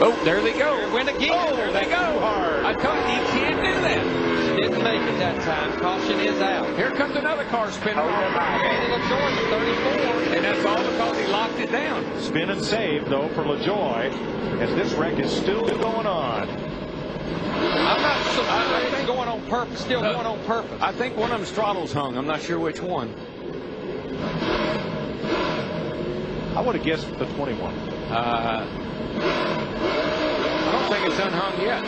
Oh, there they go. Win again. Oh, there they go. Hard. I told you, you can't do that. Didn't make it that time. Caution is out. Here comes another car spinning. Randy LaJoy, 34. And that's all because he locked it down. Spin and save, though, for LaJoy, as this wreck is still going on. I'm not sure. I think going on purpose. Still going on purpose. I think one of them's throttles hung. I'm not sure which one. I would have guessed the 21. I don't think it's unhung yet.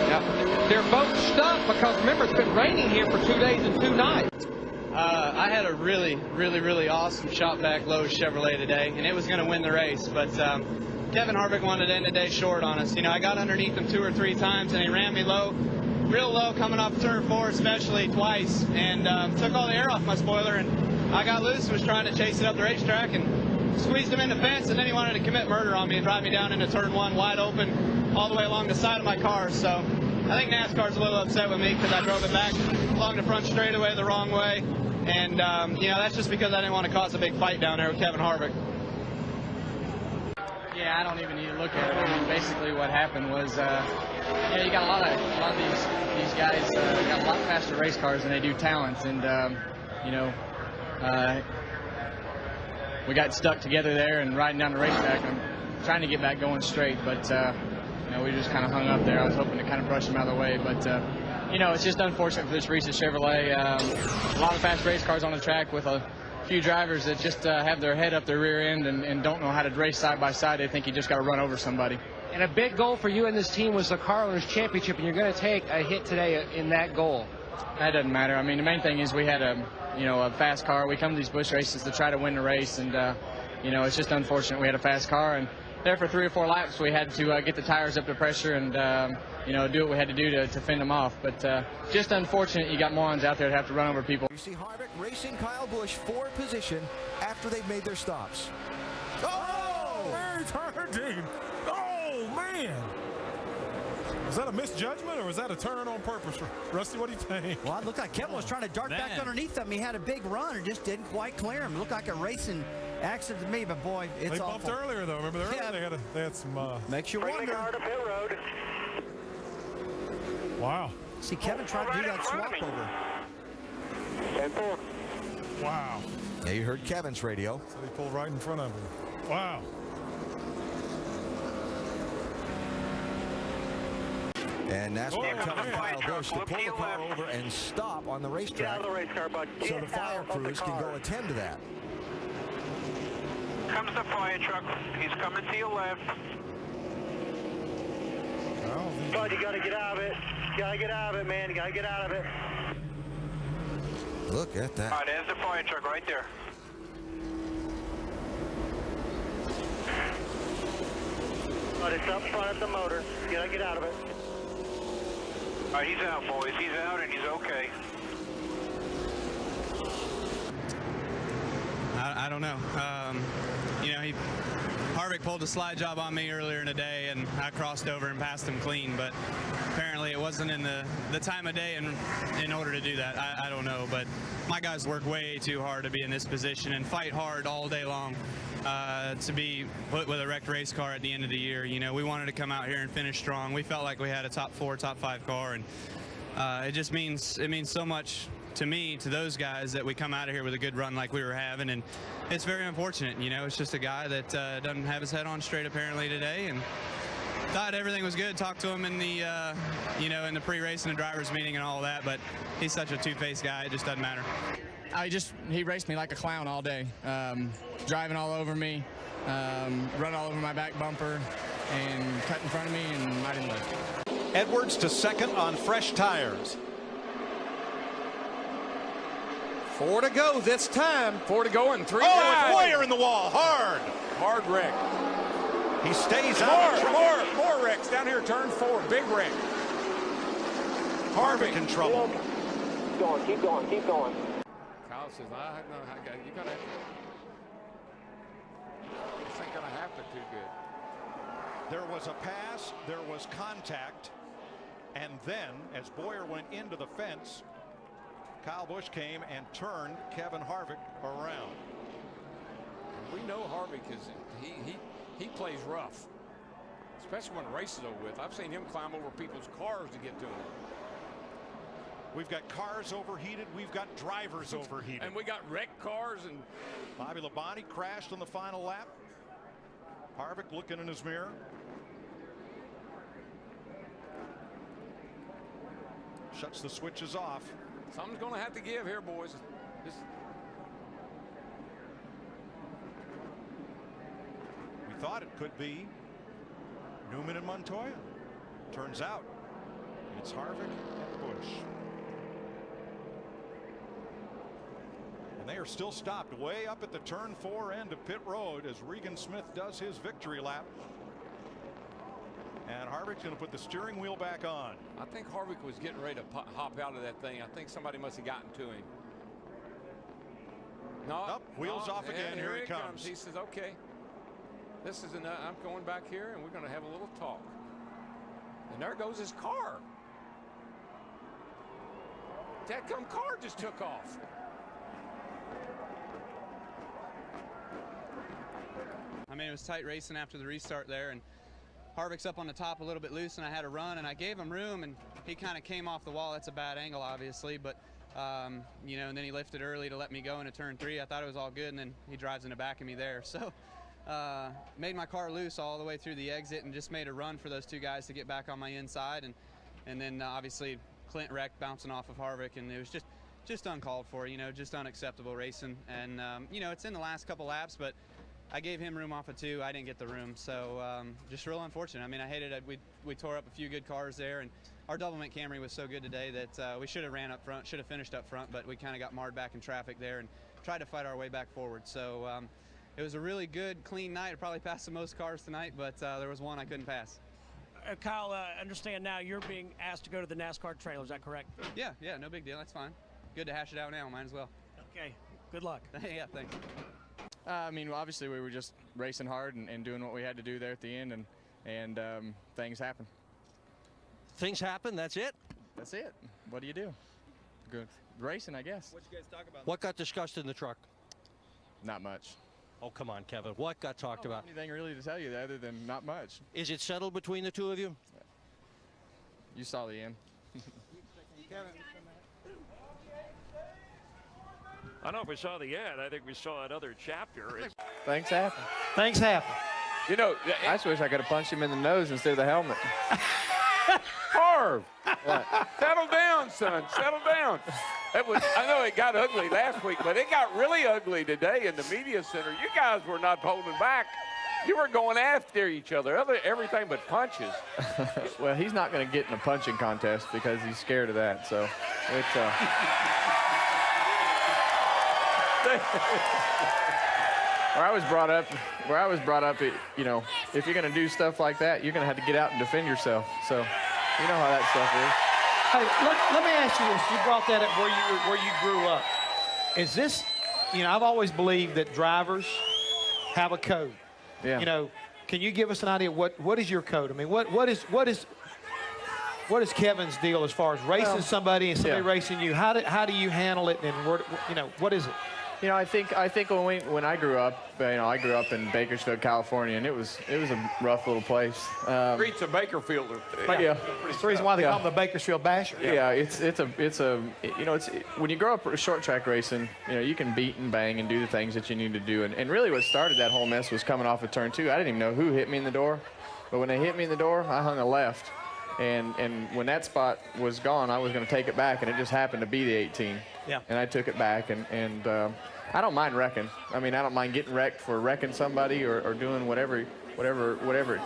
Yeah. They're both stuck because, remember, it's been raining here for 2 days and 2 nights. I had a really awesome shot back low Chevrolet today, and it was going to win the race, but Kevin Harvick wanted to end the day short on us. You know, I got underneath him 2 or 3 times, and he ran me low, real low, coming off turn 4 especially twice, and took all the air off my spoiler, and I got loose and was trying to chase it up the racetrack and squeezed him in the fence, and then he wanted to commit murder on me and drive me down into turn 1 wide open all the way along the side of my car. So I think NASCAR's a little upset with me because I drove it back along the front straightaway the wrong way, and you know, that's just because I didn't want to cause a big fight down there with Kevin Harvick. Yeah, I don't even need to look at it. I mean, basically what happened was, you got a lot of these guys got a lot faster race cars than they do talents, and you know, we got stuck together there and riding down the racetrack. I'm trying to get back going straight, but you know, we just kind of hung up there. I was hoping to kind of brush them out of the way, but you know, it's just unfortunate for this recent Chevrolet. A lot of fast race cars on the track with a few drivers that just have their head up their rear end and don't know how to race side by side. They think you just got to run over somebody. And a big goal for you and this team was the Car Owners Championship, and you're going to take a hit today in that goal. That doesn't matter. I mean, the main thing is we had a fast car. We come to these Busch races to try to win the race, and you know, it's just unfortunate we had a fast car, and there for 3 or 4 laps we had to get the tires up to pressure and you know, do what we had to do to fend them off. But just unfortunate you got morons out there that have to run over people. You see Harvick racing Kyle Busch for position after they've made their stops. Oh, Larry Harding. Oh, man. Was that a misjudgment or was that a turn on purpose? Rusty, what do you think? Well, it looked like Kevin was trying to dart back underneath him. He had a big run and just didn't quite clear him. It looked like a racing accident to me, but boy, it's awful. They bumped earlier, though. Remember, they had some... Makes you wonder. Road. Wow. See, Kevin tried to do that swap over. 10-4. Wow. Yeah, you heard Kevin's radio. So he pulled right in front of him. Wow. And NASCAR telling Kyle Busch to pull the car over and stop on the racetrack so the fire crews can go attend to that. Comes the fire truck. He's coming to your left. Bud, you got to get out of it. You got to get out of it, man. You got to get out of it. Look at that. All right, there's the fire truck right there. But it's up front of the motor. You got to get out of it. All right, he's out, boys. He's out, and he's okay. I don't know. You know, Harvick pulled a slide job on me earlier in the day, and I crossed over and passed him clean, but apparently it wasn't in the time of day in order to do that. I don't know, but my guys work way too hard to be in this position and fight hard all day long to be put with a wrecked race car at the end of the year. You know, we wanted to come out here and finish strong. We felt like we had a top 4, top 5 car, and it just means so much to me, to those guys, that we come out of here with a good run like we were having, and it's very unfortunate. You know, it's just a guy that doesn't have his head on straight apparently today, and thought everything was good. Talked to him in the you know, in the pre-race and the drivers meeting and all that, but he's such a two-faced guy, it just doesn't matter. He raced me like a clown all day, driving all over me, run all over my back bumper, and cut in front of me, and I didn't live. Edwards to second on fresh tires. 4 to go this time. 4 to go and 3 Oh, Boyer in the wall. Hard wreck. He stays out. More wrecks down here. Turn 4. Big wreck. Harvick in trouble. Keep going. Kyle says, you gotta. This ain't gonna happen too good. There was a pass. There was contact, and then as Boyer went into the fence, Kyle Busch came and turned Kevin Harvick around. We know Harvick he plays rough. especially when the race is over with. I've seen him climb over people's cars to get to them. We've got cars overheated. We've got drivers overheated. And we got wrecked cars. And Bobby Labonte crashed on the final lap. Harvick looking in his mirror. Shuts the switches off. Something's going to have to give here, boys. We thought it could be Newman and Montoya. Turns out it's Harvick and Busch. And they are still stopped way up at the turn 4 end of pit road as Regan Smith does his victory lap. And Harvick's going to put the steering wheel back on. I think Harvick was getting ready to hop out of that thing. I think somebody must have gotten to him. No, nope, wheels off again. Here he comes. He says, okay, this is enough. I'm going back here and we're going to have a little talk. And there goes his car. That car just took off. I mean, it was tight racing after the restart there, and Harvick's up on the top a little bit loose, and I had to run, and I gave him room, and he kind of came off the wall. That's a bad angle, obviously, but you know, and then he lifted early to let me go into turn 3. I thought it was all good, and then he drives in the back of me there. So made my car loose all the way through the exit and just made a run for those 2 guys to get back on my inside, and then obviously Clint wrecked bouncing off of Harvick, and it was just uncalled for, you know, just unacceptable racing. And you know, it's in the last couple laps, but I gave him room off of 2. I didn't get the room, so just real unfortunate. I mean, I hated it. We tore up a few good cars there, and our double-mint Camry was so good today that we should have ran up front, should have finished up front, but we kind of got marred back in traffic there and tried to fight our way back forward. So it was a really good, clean night. I probably passed the most cars tonight, but there was one I couldn't pass. Kyle, understand now you're being asked to go to the NASCAR trailer. Is that correct? Yeah, no big deal. That's fine. Good to hash it out now. Might as well. Okay. Good luck. Yeah, thanks. I mean, obviously we were just racing hard and doing what we had to do there at the end, and things happen. Things happen. That's it. That's it. What do you do? Good racing, I guess. What you guys talk about? What got discussed in the truck? Not much. Oh, come on, Kevin. What got talked about? Anything really to tell you other than not much. Is it settled between the 2 of you? You saw the end. Kevin. I don't know if we saw the ad. I think we saw another chapter. Things happen. Things happen. You know, I just wish I could have punched him in the nose instead of the helmet. Harv, settle down, son. Settle down. I know it got ugly last week, but it got really ugly today in the media center. You guys were not holding back. You were going after each other, everything but punches. Well, he's not going to get in a punching contest because he's scared of that. So it's. Where I was brought up, you know, if you're going to do stuff like that, you're going to have to get out and defend yourself. So you know how that stuff is. Hey, let me ask you this. You brought that up where you grew up. Is this, you know, I've always believed that drivers have a code. Yeah. You know, can you give us an idea what is your code? I mean, what is Kevin's deal as far as racing somebody and somebody racing you? How do you handle it, and you know, what is it? You know, I think when I grew up, you know, I grew up in Bakersfield, California, and it was a rough little place. Streets of Bakersfield. Yeah. It's the reason why they call them the Bakersfield Basher. Yeah, it's you know, when you grow up short track racing, you know, you can beat and bang and do the things that you need to do. And really what started that whole mess was coming off of turn 2. I didn't even know who hit me in the door, but when they hit me in the door, I hung a left. And when that spot was gone, I was going to take it back, and it just happened to be the 18. Yeah. And I took it back, and I don't mind wrecking. I mean, I don't mind getting wrecked for wrecking somebody or doing whatever it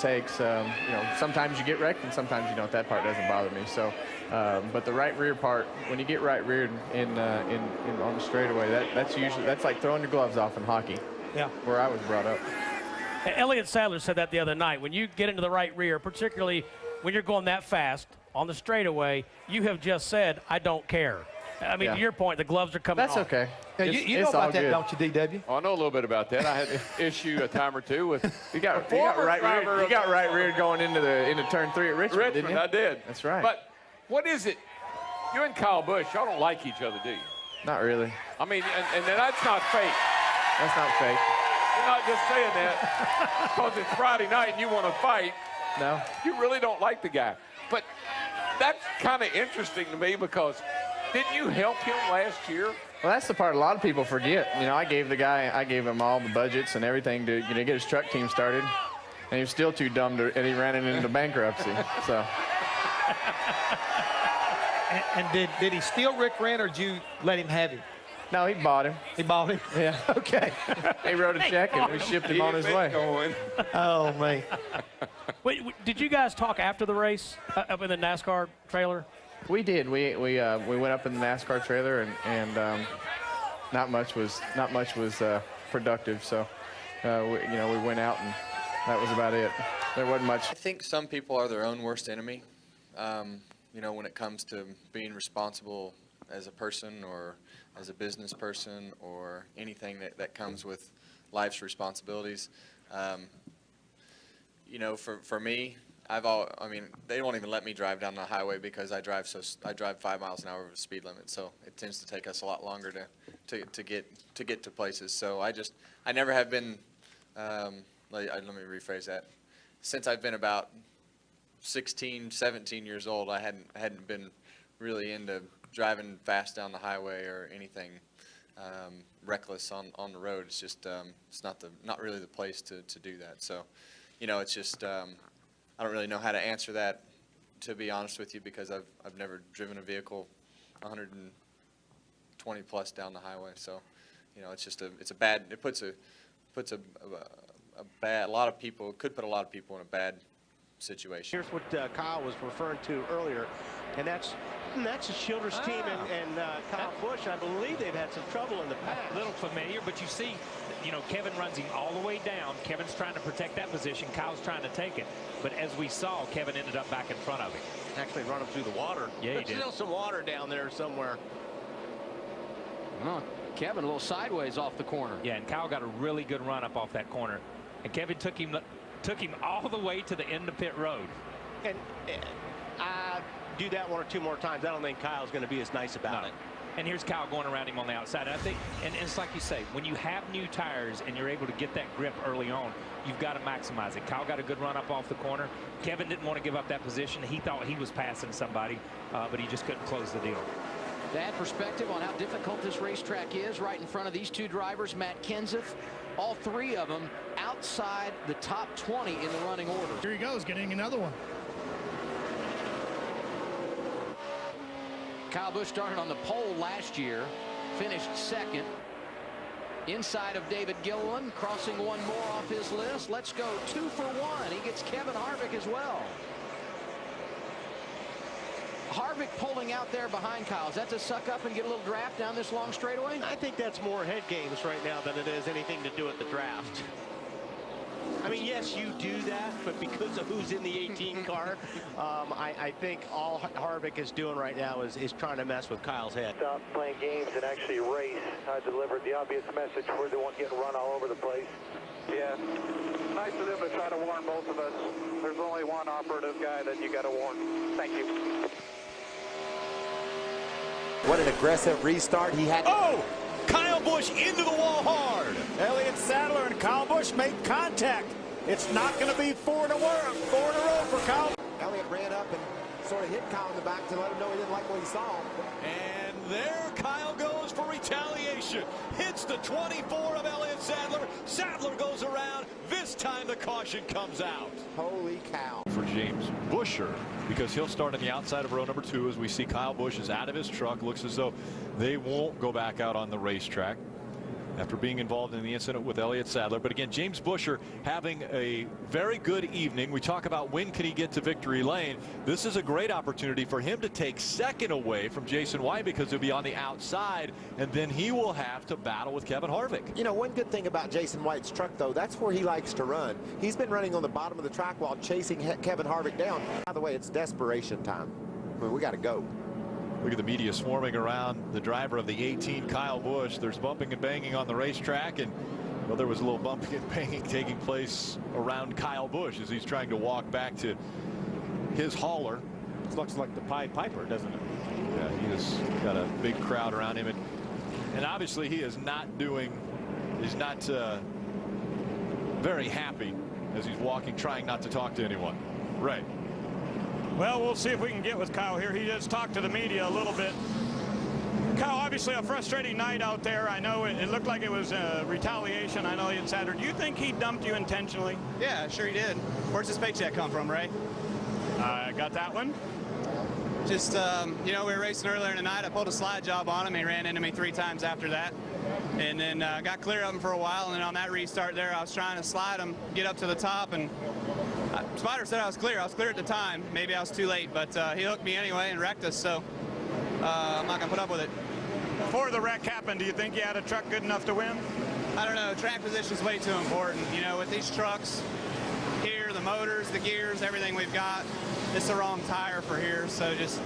takes. You know, sometimes you get wrecked and sometimes you don't. That part doesn't bother me. So, but the right rear part, when you get right reared in on the straightaway, that's like throwing your gloves off in hockey. Yeah. Where I was brought up. Elliott Sadler said that the other night. When you get into the right rear, particularly when you're going that fast on the straightaway, you have just said, I don't care. I mean, to your point, the gloves are coming off. That's okay. Yeah, you know about that, don't you, DW? Oh, I know a little bit about that. I had an issue a time or two with. You got right reared going into turn 3 at Richmond, didn't you? I did. That's right. But what is it? You and Kyle Busch, y'all don't like each other, do you? Not really. I mean, and that's not fake. That's not fake. You're not just saying that because it's Friday night and you want to fight. No. You really don't like the guy. But that's kind of interesting to me because didn't you help him last year? Well, that's the part a lot of people forget. You know, I gave him all the budgets and everything to get his truck team started, and he was still too dumb to, and he ran it into bankruptcy. So. And did he steal Rick Rent, or did you let him have him? No, he bought him. He bought him? Yeah. Okay. He wrote a check and we shipped him on his way. Oh, man. Wait, did you guys talk after the race up in the NASCAR trailer? We did. We went up in the NASCAR trailer and not much was productive. So we went out and that was about it. There wasn't much. I think some people are their own worst enemy. When it comes to being responsible as a person or as a business person or anything that comes with life's responsibilities. For me, they won't even let me drive down the highway because I drive 5 miles an hour over the speed limit. So it tends to take us a lot longer to get to places. So I never have been. Let me rephrase that. Since I've been about 16, 17 years old, I hadn't been really into driving fast down the highway or anything reckless on the road. It's just it's not really the place to do that. So, it's just I don't really know how to answer that, to be honest with you, because I've never driven a vehicle 120 plus down the highway. So, it puts a lot of people, could put a lot of people in a bad situation. Here's what Kyle was referring to earlier, and that's the Childress team and Kyle Busch. I believe they've had some trouble in the past. A little familiar, but you see, Kevin runs him all the way down. Kevin's trying to protect that position. Kyle's trying to take it. But as we saw, Kevin ended up back in front of him. Actually run him through the water. Yeah, he There's did. still some water down there somewhere. Well, Kevin a little sideways off the corner. Yeah, and Kyle got a really good run up off that corner. And Kevin took him all the way to the end of pit road. And I do that one or two more times. I don't think Kyle's going to be as nice about it. And here's Kyle going around him on the outside. I think, and it's like you say, when you have new tires and you're able to get that grip early on, you've got to maximize it. Kyle got a good run up off the corner. Kevin didn't want to give up that position. He thought he was passing somebody, but he just couldn't close the deal. To add perspective on how difficult this racetrack is, right in front of these two drivers, Matt Kenseth, all three of them outside the top 20 in the running order. Here he goes, getting another one. Kyle Busch started on the pole last year, finished second. Inside of David Gilliland, crossing one more off his list. Let's go 2 for 1. He gets Kevin Harvick as well. Harvick pulling out there behind Kyle. Is that to suck up and get a little draft down this long straightaway? I think that's more head games right now than it is anything to do with the draft. I mean, yes, you do that, but because of who's in the 18 car, I think all Harvick is doing right now is trying to mess with Kyle's head. Stop playing games and actually race. I delivered the obvious message. We're the one getting run all over the place. Yeah, nice of them to try to warn both of us. There's only one operative guy that you got to warn. Thank you. What an aggressive restart he had. Oh! Kyle Busch into the wall hard. Elliott Sadler and Kyle Busch made contact. It's not going to be 4 in a row for Kyle. Elliott ran up and sort of hit Kyle in the back to let him know he didn't like what he saw. And there Kyle goes for retaliation. Hits the 24 of Elliott Sadler. Sadler goes around. This time the caution comes out. Holy cow. For James Buescher, because he'll start on the outside of row number 2 as we see Kyle Busch is out of his truck. Looks as though they won't go back out on the racetrack after being involved in the incident with Elliott Sadler. But again, James Buescher having a very good evening. We talk about when can he get to victory lane. This is a great opportunity for him to take second away from Jason White, because he'll be on the outside, and then he will have to battle with Kevin Harvick. You know, one good thing about Jason White's truck, though, that's where he likes to run. He's been running on the bottom of the track while chasing Kevin Harvick down. By the way, it's desperation time. I mean, we got to go. Look at the media swarming around the driver of the 18, Kyle Busch. There's bumping and banging on the racetrack, and well, there was a little bumping and banging taking place around Kyle Busch as he's trying to walk back to his hauler. This looks like the Pied Piper, doesn't it? Yeah, he has got a big crowd around him, and obviously he is not very happy as he's walking, trying not to talk to anyone. Right. Well, we'll see if we can get with Kyle here. He just talked to the media a little bit. Kyle, obviously a frustrating night out there. I know it looked like it was retaliation. I know Elliott Sadler. Do you think he dumped you intentionally? Yeah, sure he did. Where's his paycheck come from, Ray? Got that one. Just, you know, we were racing earlier in the night. I pulled a slide job on him. He ran into me 3 times after that. And then got clear of him for a while. And then on that restart there, I was trying to slide him, get up to the top. And Spider said I was clear. I was clear at the time. Maybe I was too late. But he hooked me anyway and wrecked us. So I'm not going to put up with it. Before the wreck happened, do you think you had a truck good enough to win? I don't know. Track position is way too important. You know, with these trucks here, the motors, the gears, everything we've got, it's the wrong tire for here. So just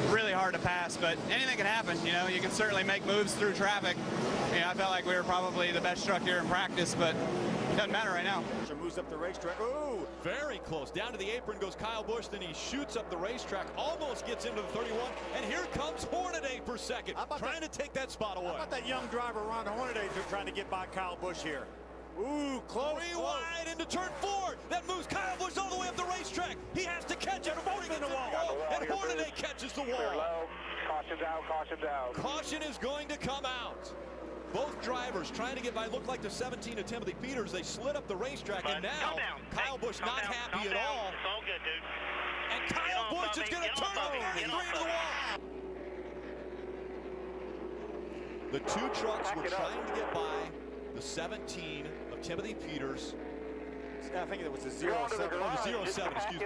really hard to pass. But anything can happen. You know, you can certainly make moves through traffic. You know, I felt like we were probably the best truck here in practice, but it doesn't matter right now. Moves up the racetrack. Ooh, very close. Down to the apron goes Kyle Busch. Then he shoots up the racetrack, almost gets into the 31. And here comes Hornaday for second, trying to take that spot away. How about that young driver, Ron Hornaday, trying to get by Kyle Busch here? Ooh, close. Wide into turn 4. That moves Kyle Busch all the way up the racetrack. He has to catch it before he gets to the wall. And Hornaday catches the wall. Caution's out, caution's out. Caution is going to come out. Both drivers trying to get by. Looked like the 17 of Timothy Peters. They slid up the racetrack, and now Kyle Busch not happy at all. It's all good, dude. And Kyle Busch is going to turn the 33 to the wall. The 2 trucks were trying to get by the 17 of Timothy Peters. I think it was a 07. Oh, the 07, excuse me.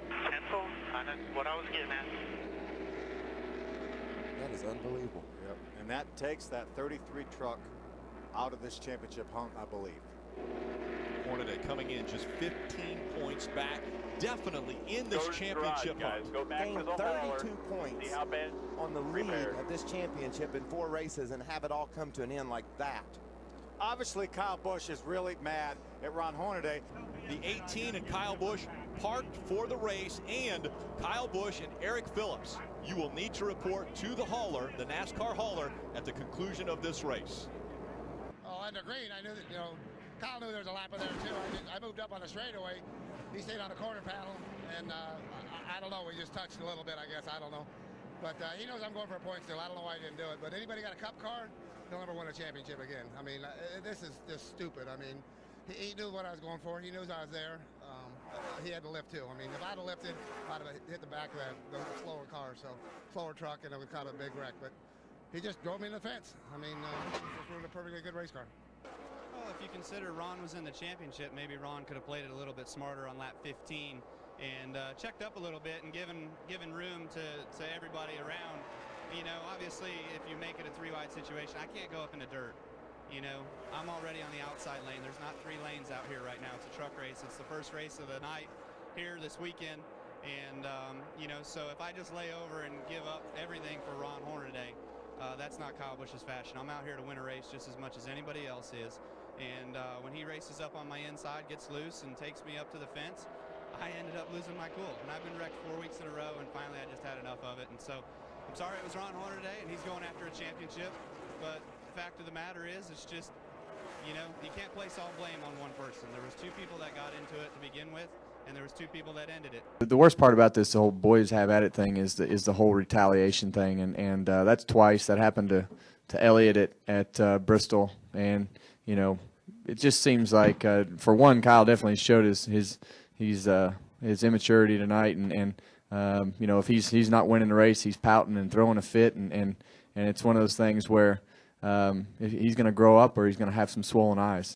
Pencil, that's what I was getting at. That is unbelievable. Yep. And that takes that 33 truck out of this championship hunt, I believe. Hornaday coming in just 15 points back. Definitely in this championship hunt. Go back to the 32 points on the lead of this championship in 4 races and have it all come to an end like that. Obviously, Kyle Busch is really mad at Ron Hornaday. The 18 and Kyle Busch parked for the race, and Kyle Busch and Eric Phillips. You will need to report to the hauler, the NASCAR hauler, at the conclusion of this race. Oh, under green, I knew that, you know, Kyle knew there was a lap in there too. I moved up on the straightaway. He stayed on the corner panel, and I don't know, we just touched a little bit, I guess. I don't know. But he knows I'm going for a point still. I don't know why he didn't do it. But anybody got a cup car, they'll never win a championship again. I mean, this is just stupid. I mean, he knew what I was going for. He knew I was there. He had to lift too. I mean, if I'd have lifted, I'd have hit the back of the slower car, so slower truck, and it was kind of a big wreck. But he just drove me in the fence. I mean, he just ruined a perfectly good race car. Well, if you consider Ron was in the championship, maybe Ron could have played it a little bit smarter on lap 15 and checked up a little bit and given room to everybody around. You know, obviously, if you make it a 3-wide situation, I can't go up in the dirt. You know, I'm already on the outside lane. There's not 3 lanes out here right now. It's a truck race. It's the first race of the night here this weekend. And, you know, so if I just lay over and give up everything for Ron Hornaday, that's not Kyle Busch's fashion. I'm out here to win a race just as much as anybody else is. And when he races up on my inside, gets loose, and takes me up to the fence, I ended up losing my cool. And I've been wrecked 4 weeks in a row, and finally I just had enough of it. And so I'm sorry it was Ron Hornaday, and he's going after a championship. But the fact of the matter is, it's just, you know, you can't place all blame on one person. There was 2 people that got into it to begin with, and there was 2 people that ended it. The worst part about this, the whole boys have at it thing, is the whole retaliation thing, and that's twice. That happened to Elliott at Bristol, and you know, it just seems like for one, Kyle definitely showed his immaturity tonight, and you know, if he's not winning the race, he's pouting and throwing a fit, and it's one of those things where he's going to grow up or he's going to have some swollen eyes.